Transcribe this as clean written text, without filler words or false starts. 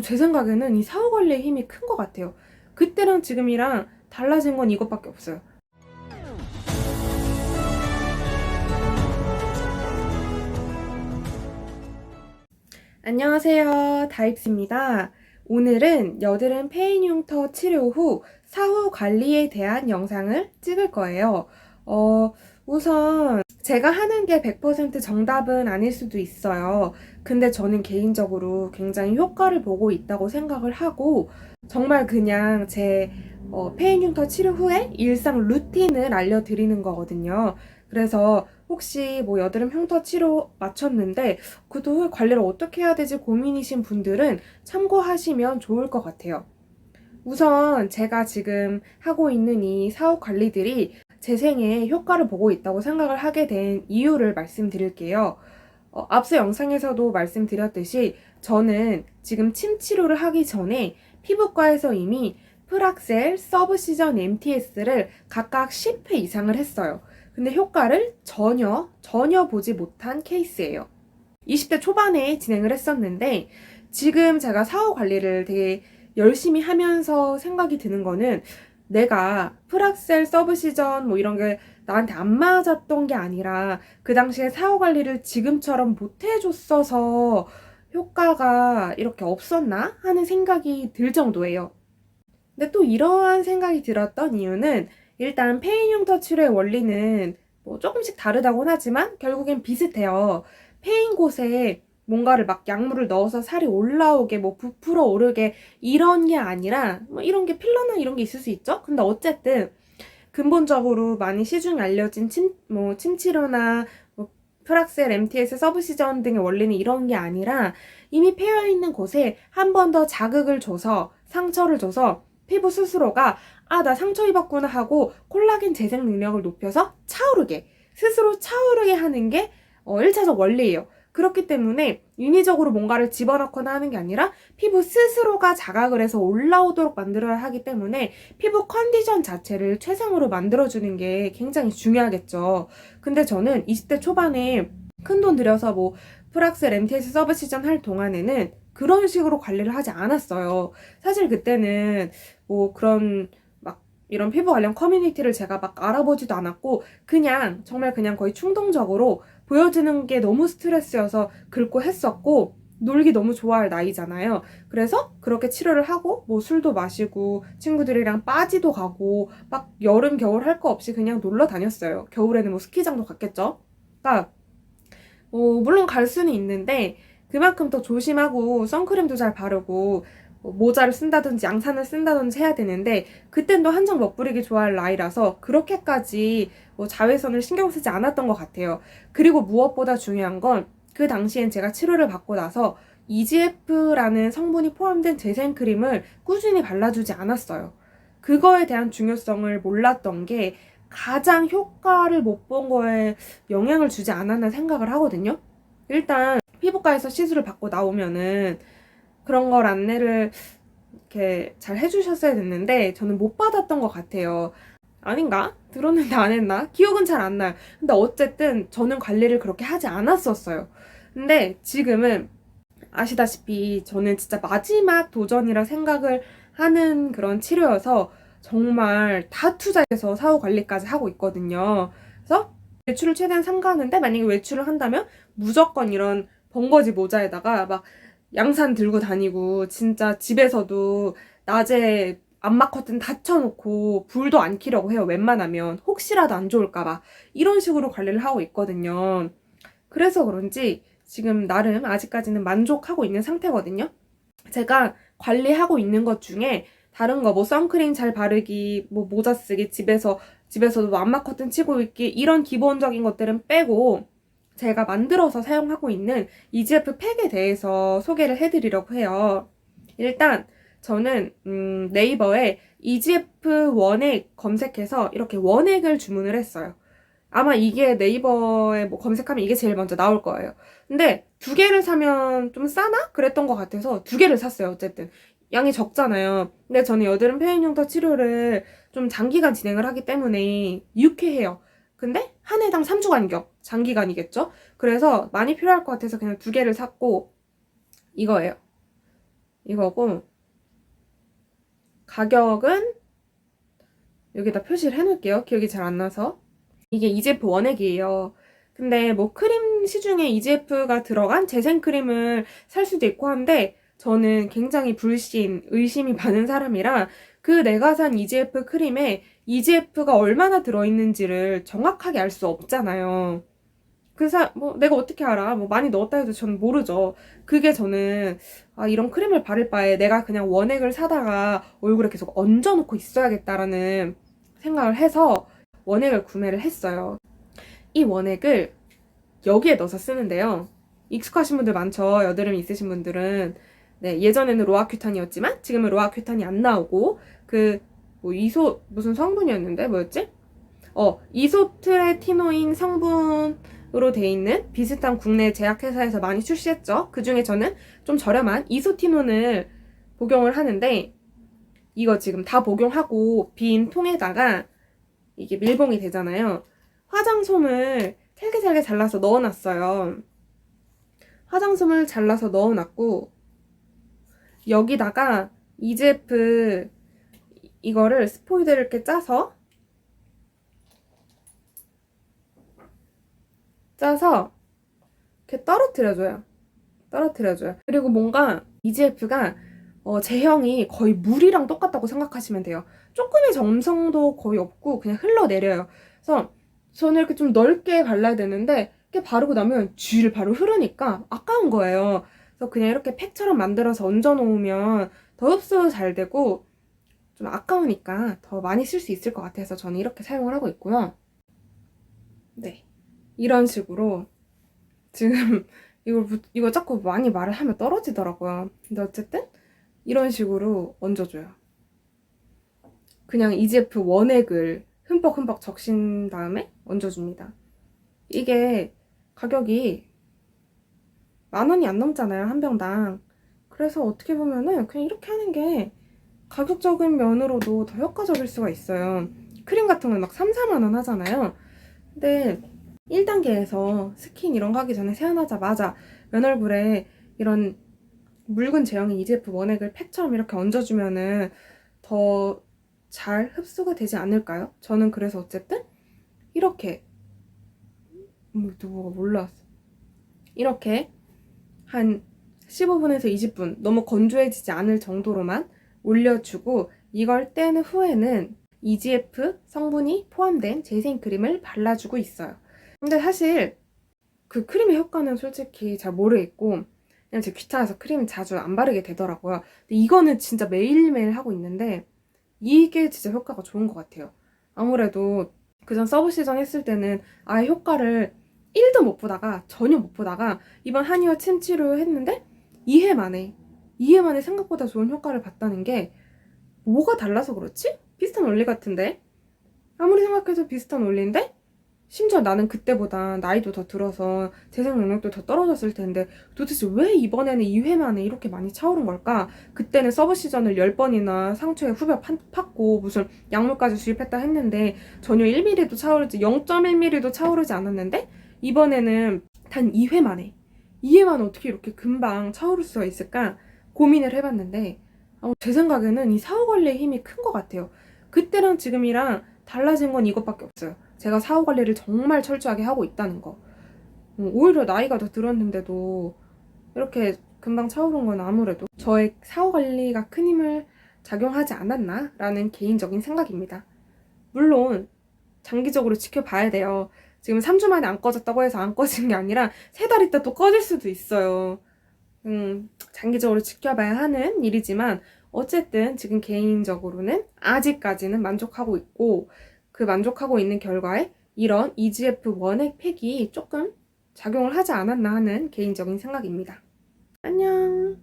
제 생각에는 이 사후 관리의 힘이 큰 것 같아요. 그때랑 지금이랑 달라진 건 이것밖에 없어요. 안녕하세요. 다입스입니다. 오늘은 여드름 페인 흉터 치료 후 사후 관리에 대한 영상을 찍을 거예요. 우선 제가 하는 게 100% 정답은 아닐 수도 있어요. 근데 저는 개인적으로 굉장히 효과를 보고 있다고 생각을 하고 정말 그냥 제 페인 흉터 치료 후에 일상 루틴을 알려드리는 거거든요. 그래서 혹시 뭐 여드름 흉터 치료 마쳤는데 그 후에 관리를 어떻게 해야 되지 고민이신 분들은 참고하시면 좋을 것 같아요. 우선 제가 지금 하고 있는 이 사후 관리들이 제 생에 효과를 보고 있다고 생각을 하게 된 이유를 말씀드릴게요. 앞서 영상에서도 말씀드렸듯이 저는 지금 침 치료를 하기 전에 피부과에서 이미 프락셀, 서브시전 MTS를 각각 10회 이상을 했어요. 근데 효과를 전혀 보지 못한 케이스예요. 20대 초반에 진행을 했었는데 지금 제가 사후 관리를 되게 열심히 하면서 생각이 드는 거는 내가 프락셀, 서브시전 뭐 이런 게 나한테 안 맞았던 게 아니라 그 당시에 사후 관리를 지금처럼 못 해줬어서 효과가 이렇게 없었나 하는 생각이 들 정도예요. 근데 또 이러한 생각이 들었던 이유는 일단 페인 흉터 치료의 원리는 뭐 조금씩 다르다고는 하지만 결국엔 비슷해요. 페인 곳에 뭔가를 막 약물을 넣어서 살이 올라오게 뭐 부풀어 오르게 이런 게 아니라 뭐 이런 게 필러나 이런 게 있을 수 있죠. 근데 어쨌든 근본적으로 많이 시중에 알려진 침치료나 뭐 프락셀, MTS, 서브시전 등의 원리는 이런 게 아니라 이미 패여 있는 곳에 한 번 더 자극을 줘서 상처를 줘서 피부 스스로가 나 상처 입었구나 하고 콜라겐 재생 능력을 높여서 차오르게 스스로 차오르게 하는 게 1차적 원리예요. 그렇기 때문에 인위적으로 뭔가를 집어넣거나 하는 게 아니라 피부 스스로가 자각을 해서 올라오도록 만들어야 하기 때문에 피부 컨디션 자체를 최상으로 만들어주는 게 굉장히 중요하겠죠. 근데 저는 20대 초반에 큰돈 들여서 뭐 프락셀, MTS 서브 시전 할 동안에는 그런 식으로 관리를 하지 않았어요. 사실 그때는 뭐 그런 막 이런 피부 관련 커뮤니티를 제가 막 알아보지도 않았고 그냥 정말 그냥 거의 충동적으로 보여지는 게 너무 스트레스여서 긁고 했었고 놀기 너무 좋아할 나이잖아요. 그래서 그렇게 치료를 하고 뭐 술도 마시고 친구들이랑 빠지도 가고 막 여름 겨울 할 거 없이 그냥 놀러 다녔어요. 겨울에는 뭐 스키장도 갔겠죠. 그러니까 물론 갈 수는 있는데 그만큼 더 조심하고 선크림도 잘 바르고 모자를 쓴다든지 양산을 쓴다든지 해야 되는데 그땐 또 한정 멋부리기 좋아할 나이라서 그렇게까지 자외선을 신경 쓰지 않았던 것 같아요. 그리고 무엇보다 중요한 건 그 당시엔 제가 치료를 받고 나서 EGF라는 성분이 포함된 재생크림을 꾸준히 발라주지 않았어요. 그거에 대한 중요성을 몰랐던 게 가장 효과를 못 본 거에 영향을 주지 않았나 생각을 하거든요. 일단 피부과에서 시술을 받고 나오면은 그런 걸 안내를 이렇게 잘 해주셨어야 됐는데 저는 못 받았던 것 같아요. 아닌가? 들었는데 안 했나? 기억은 잘 안 나요. 근데 어쨌든 저는 관리를 그렇게 하지 않았었어요. 근데 지금은 아시다시피 저는 진짜 마지막 도전이라 생각을 하는 그런 치료여서 정말 다 투자해서 사후 관리까지 하고 있거든요. 그래서 외출을 최대한 삼가하는데 만약에 외출을 한다면 무조건 이런 번거지 모자에다가 막 양산 들고 다니고 진짜 집에서도 낮에 암막 커튼 닫혀놓고 불도 안 켜려고 해요. 웬만하면 혹시라도 안 좋을까봐 이런 식으로 관리를 하고 있거든요. 그래서 그런지 지금 나름 아직까지는 만족하고 있는 상태거든요. 제가 관리하고 있는 것 중에 다른 거 뭐 선크림 잘 바르기, 뭐 모자 쓰기, 집에서도 뭐 암막 커튼 치고 있기 이런 기본적인 것들은 빼고 제가 만들어서 사용하고 있는 EGF 팩에 대해서 소개를 해드리려고 해요. 일단 저는 네이버에 EGF 원액 검색해서 이렇게 원액을 주문을 했어요. 아마 이게 네이버에 뭐 검색하면 이게 제일 먼저 나올 거예요. 근데 두 개를 사면 좀 싸나? 그랬던 것 같아서 두 개를 샀어요. 어쨌든 양이 적잖아요. 근데 저는 여드름 페인 흉터 치료를 좀 장기간 진행을 하기 때문에 6회 해요. 근데 한 해당 3주 간격 장기간이겠죠? 그래서 많이 필요할 것 같아서 그냥 두 개를 샀고 이거예요. 이거고, 가격은 여기다 표시를 해놓을게요. 기억이 잘 안 나서. 이게 EGF 원액이에요. 근데 뭐 크림 시중에 EGF가 들어간 재생크림을 살 수도 있고 한데, 저는 굉장히 불신, 의심이 많은 사람이라 그 내가 산 EGF 크림에 EGF가 얼마나 들어있는지를 정확하게 알 수 없잖아요. 그래서 뭐 내가 어떻게 알아? 뭐 많이 넣었다 해도 저는 모르죠. 그게 저는 이런 크림을 바를 바에 내가 그냥 원액을 사다가 얼굴에 계속 얹어놓고 있어야겠다라는 생각을 해서 원액을 구매를 했어요. 이 원액을 여기에 넣어서 쓰는데요. 익숙하신 분들 많죠. 여드름 있으신 분들은. 네, 예전에는 로아큐탄이었지만 지금은 로아큐탄이 안 나오고 뭐 무슨 성분이었는데 뭐였지? 이소트레티노인 성분으로 돼 있는 비슷한 국내 제약회사에서 많이 출시했죠. 그 중에 저는 좀 저렴한 이소티논을 복용을 하는데, 이거 지금 다 복용하고 빈 통에다가 이게 밀봉이 되잖아요. 화장솜을 잘게 잘라서 넣어놨어요. 화장솜을 잘라서 넣어놨고, 여기다가 EGF 이거를 스포이드를 이렇게 짜서 이렇게 떨어뜨려줘요. 그리고 뭔가 EGF가 제형이 거의 물이랑 똑같다고 생각하시면 돼요. 조금의 점성도 거의 없고 그냥 흘러내려요. 그래서 저는 이렇게 좀 넓게 발라야 되는데 이렇게 바르고 나면 쥐를 바로 흐르니까 아까운 거예요. 그래서 그냥 이렇게 팩처럼 만들어서 얹어 놓으면 더 흡수 잘 되고 좀 아까우니까 더 많이 쓸 수 있을 것 같아서 저는 이렇게 사용을 하고 있고요. 네, 이런 식으로 지금 이거 자꾸 많이 말을 하면 떨어지더라고요. 근데 어쨌든 이런 식으로 얹어줘요. 그냥 EGF 원액을 흠뻑 적신 다음에 얹어줍니다. 이게 가격이 10,000원이 안 넘잖아요, 한 병당. 그래서 어떻게 보면은 그냥 이렇게 하는 게 가격적인 면으로도 더 효과적일 수가 있어요. 크림 같은 건 막 3, 4만 원 하잖아요. 근데 1단계에서 스킨 이런 거 하기 전에 세안하자마자 면얼굴에 이런 묽은 제형의 EGF 원액을 팩처럼 이렇게 얹어주면은 더 잘 흡수가 되지 않을까요? 저는 그래서 어쨌든 이렇게 누구가 몰랐어. 이렇게 한 15분에서 20분 너무 건조해지지 않을 정도로만 올려주고, 이걸 뗀 후에는 EGF 성분이 포함된 재생크림을 발라주고 있어요. 근데 사실 그 크림의 효과는 솔직히 잘 모르겠고 그냥 제가 귀찮아서 크림 자주 안 바르게 되더라고요. 근데 이거는 진짜 매일매일 하고 있는데 이게 진짜 효과가 좋은 것 같아요. 아무래도 그전 서브 시전 했을 때는 아예 효과를 1도 못 보다가 전혀 못 보다가 이번 한의원 침 치료 했는데 2회 만에 생각보다 좋은 효과를 봤다는 게 뭐가 달라서 그렇지? 비슷한 원리 같은데? 아무리 생각해도 비슷한 원리인데? 심지어 나는 그때보다 나이도 더 들어서 재생 능력도 더 떨어졌을 텐데 도대체 왜 이번에는 2회 만에 이렇게 많이 차오른 걸까? 그때는 서브 시전을 10번이나 상처에 후벼 팠고 무슨 약물까지 주입했다 했는데 전혀 1mm도 차오르지 0.1mm도 차오르지 않았는데 이번에는 단 2회 만에 어떻게 이렇게 금방 차오를 수가 있을까 고민을 해봤는데 제 생각에는 이 사후 관리의 힘이 큰 것 같아요. 그때랑 지금이랑 달라진 건 이것밖에 없어요. 제가 사후 관리를 정말 철저하게 하고 있다는 거. 오히려 나이가 더 들었는데도 이렇게 금방 차오른 건 아무래도 저의 사후 관리가 큰 힘을 작용하지 않았나? 라는 개인적인 생각입니다. 물론 장기적으로 지켜봐야 돼요. 지금 3주 만에 안 꺼졌다고 해서 안 꺼진 게 아니라 3달 있다 또 꺼질 수도 있어요. 장기적으로 지켜봐야 하는 일이지만 어쨌든 지금 개인적으로는 아직까지는 만족하고 있고, 그 만족하고 있는 결과에 이런 EGF 원액 팩이 조금 작용을 하지 않았나 하는 개인적인 생각입니다. 안녕.